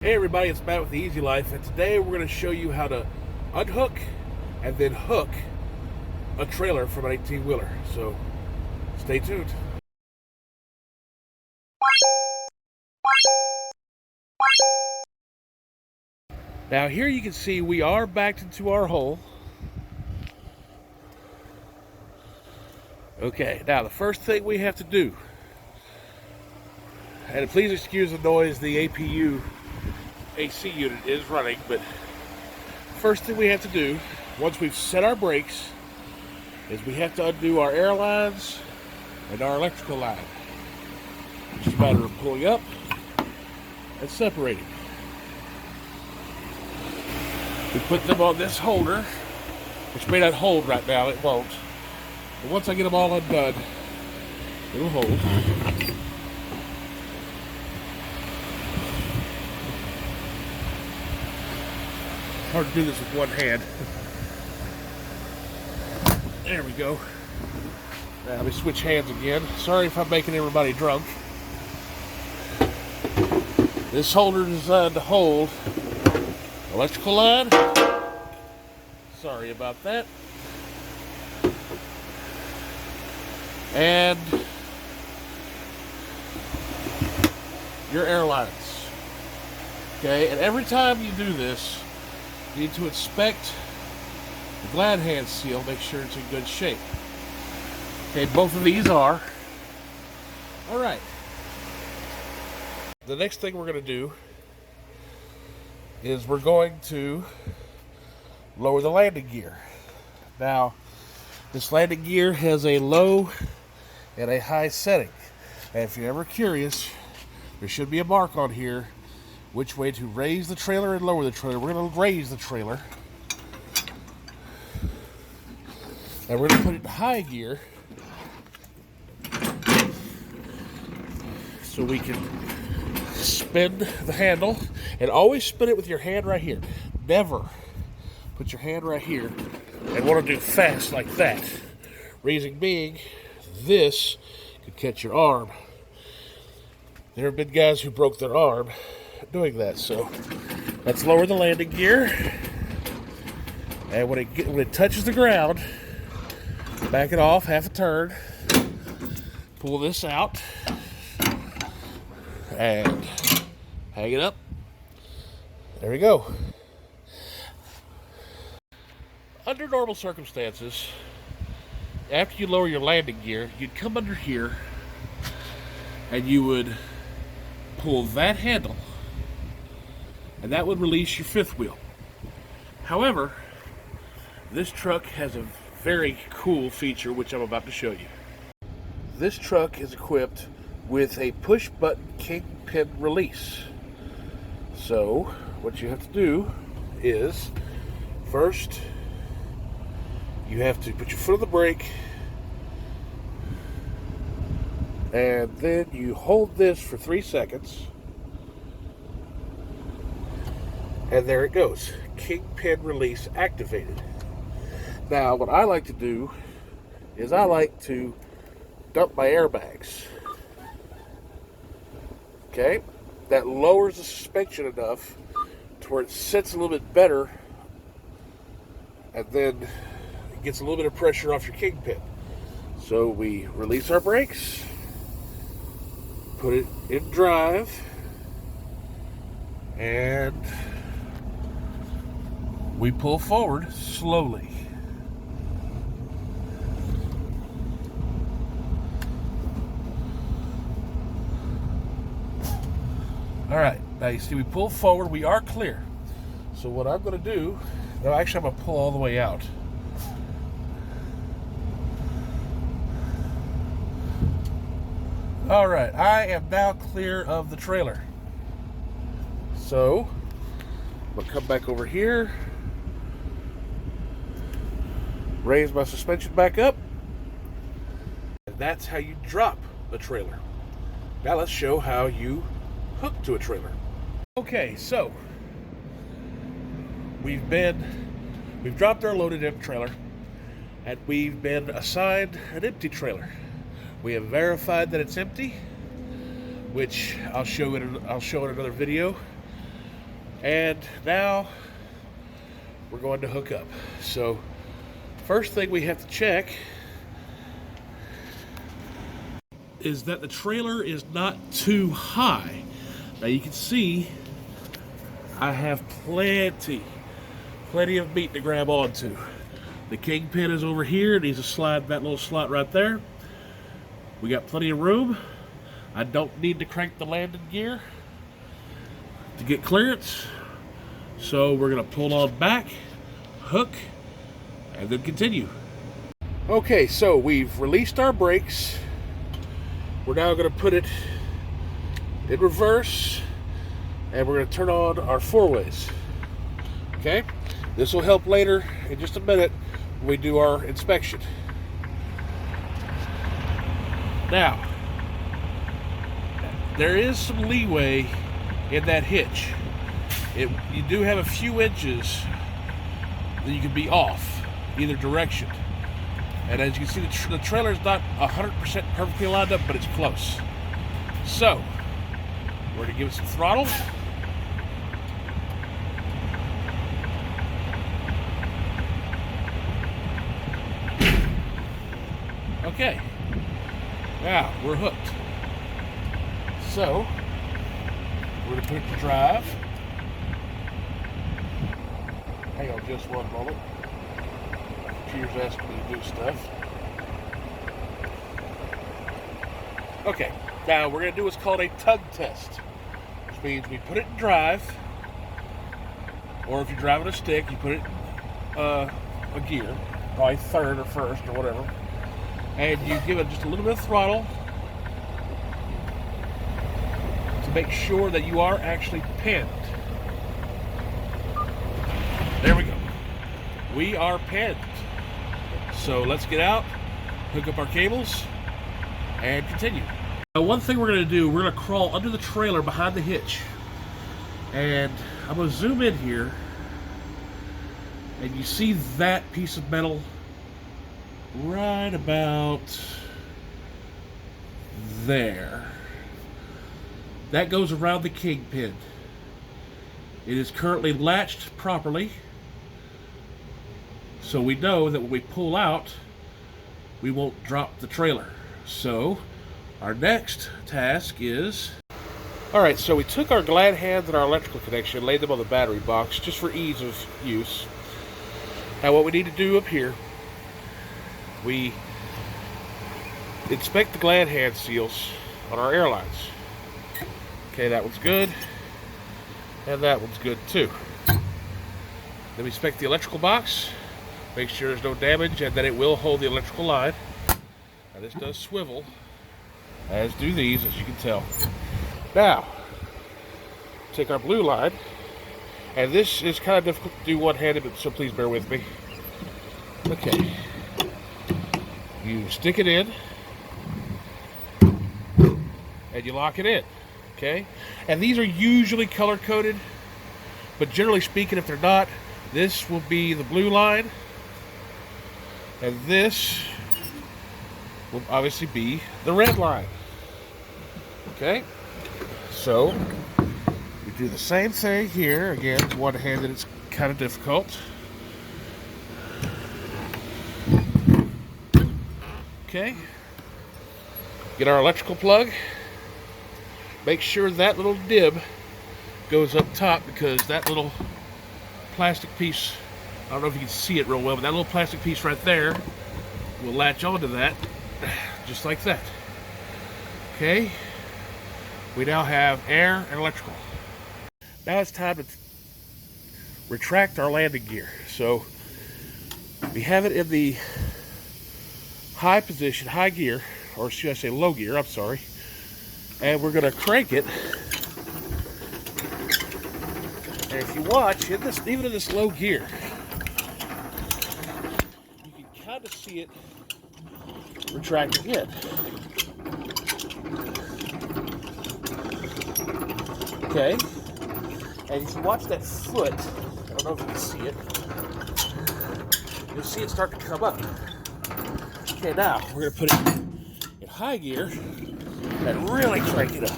Hey everybody, it's Matt with The Easy Life, and today we're going to show you how to unhook and then hook a trailer from an 18-wheeler. So, stay tuned. Now here you can see we are backed into our hole. Okay, now the first thing we have to do, and please excuse the noise, the APU AC unit is running, but first thing we have to do, once we've set our brakes, is we have to undo our air lines and our electrical line. It's just a matter of pulling up and separating. We put them on this holder, which may not hold right now, it won't. But once I get them all undone, it'll hold. Hard to do this with one hand. There we go. Now let me switch hands again. Sorry if I'm making everybody drunk. This holder is designed to hold electrical line. Sorry about that. And your air lines. Okay, and every time you do this, you need to inspect the glad hand seal, make sure it's in good shape. Okay, both of these are. Alright. The next thing we're going to do is we're going to lower the landing gear. Now, this landing gear has a low and a high setting. And if you're ever curious, there should be a mark on here which way to raise the trailer and lower the trailer. We're going to raise the trailer. And we're going to put it in high gear so we can spin the handle. And always spin it with your hand right here. Never put your hand right here and want to do fast like that. Reason being, this could catch your arm. There have been guys who broke their arm doing that. So let's lower the landing gear. And when it touches the ground, back it off half a turn. Pull this out and hang it up. There we go. Under normal circumstances, after you lower your landing gear, you'd come under here and you would pull that handle, and that would release your fifth wheel. However, this truck has a very cool feature which I'm about to show you. This truck is equipped with a push button kingpin release. So what you have to do is, first you have to put your foot on the brake, and then you hold this for 3 seconds, and there it goes. Kingpin release activated. Now, what I like to do is I like to dump my airbags. Okay? That lowers the suspension enough to where it sits a little bit better, and then it gets a little bit of pressure off your kingpin. So we release our brakes, put it in drive, and we pull forward slowly. Alright, now you see we pull forward, we are clear. So what I'm going to do, no, actually I'm going to pull all the way out. Alright, I am now clear of the trailer. So, I'm going to come back over here, raise my suspension back up, and that's how you drop a trailer. Now let's show how you hook to a trailer. Okay, so we've dropped our loaded empty trailer, and we've been assigned an empty trailer. We have verified that it's empty, which I'll show in another video. And now we're going to hook up. So first thing we have to check is that the trailer is not too high. Now you can see I have plenty of meat to grab onto. The kingpin is over here. It needs to slide that little slot right there. We got plenty of room. I don't need to crank the landing gear to get clearance. So we're gonna pull on back, hook, and then continue. Okay, so we've released our brakes. We're now gonna put it in reverse, and we're gonna turn on our four-ways. Okay? This will help later in just a minute when we do our inspection. Now, there is some leeway in that hitch. You do have a few inches that you can be off either direction. And as you can see, the trailer is not 100% perfectly lined up, but it's close. So, we're going to give it some throttle. Okay, now we're hooked. So, we're going to put it to drive. Hang on just one moment. My computer's asking me to do stuff. Okay, now we're going to do what's called a tug test, which means we put it in drive, or if you're driving a stick, you put it in a gear, probably third or first or whatever, and you give it just a little bit of throttle to make sure that you are actually pinned. There we go. We are pinned. So let's get out, hook up our cables, and continue. Now, one thing we're going to do, we're going to crawl under the trailer behind the hitch. And I'm going to zoom in here. And you see that piece of metal right about there. That goes around the kingpin. It is currently latched properly. So we know that when we pull out, we won't drop the trailer. So our next task is, all right, so we took our glad hands and our electrical connection, laid them on the battery box just for ease of use. Now what we need to do up here, we inspect the glad hand seals on our airlines. Okay, that one's good, and that one's good too. Then we inspect the electrical box. Make sure there's no damage and that it will hold the electrical line. Now this does swivel, as do these, as you can tell. Now, take our blue line, and this is kind of difficult to do one-handed, but so please bear with me. Okay. You stick it in, and you lock it in, okay? And these are usually color-coded, but generally speaking, if they're not, this will be the blue line, and this will obviously be the red line. Okay? So, we do the same thing here. Again, one-handed, it's kind of difficult. Okay. Get our electrical plug. Make sure that little nib goes up top, because that little plastic piece, I don't know if you can see it real well, but that little plastic piece right there will latch onto that, just like that. Okay, we now have air and electrical. Now it's time to retract our landing gear. So we have it in the high position, high gear, or should I say low gear, I'm sorry. And we're gonna crank it. And if you watch, even in this low gear, you can kind of see it retracting in. Okay, and if you watch that foot, I don't know if you can see it, you'll see it start to come up. Okay, now we're going to put it in high gear and really crank it up.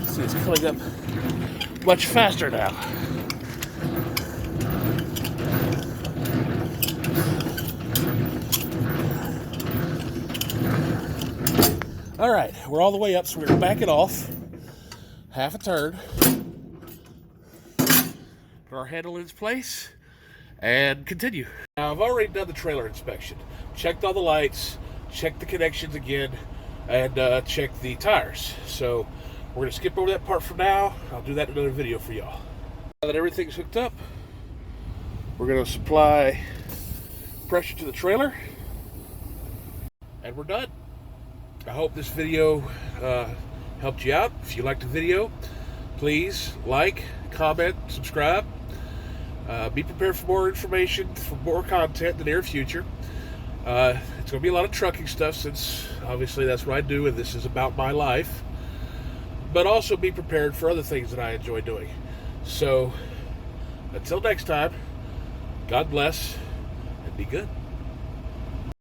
See, it's coming up much faster now. All right, we're all the way up, so we're gonna back it off, half a turn, put our handle in its place, and continue. Now, I've already done the trailer inspection, checked all the lights, checked the connections again, and checked the tires. So we're gonna skip over that part for now. I'll do that in another video for y'all. Now that everything's hooked up, we're gonna supply pressure to the trailer, and we're done. I hope this video helped you out. If you liked the video, please like, comment, subscribe. Be prepared for more information, for more content in the near future. It's going to be a lot of trucking stuff, since obviously that's what I do and this is about my life. But also be prepared for other things that I enjoy doing. So, until next time, God bless and be good.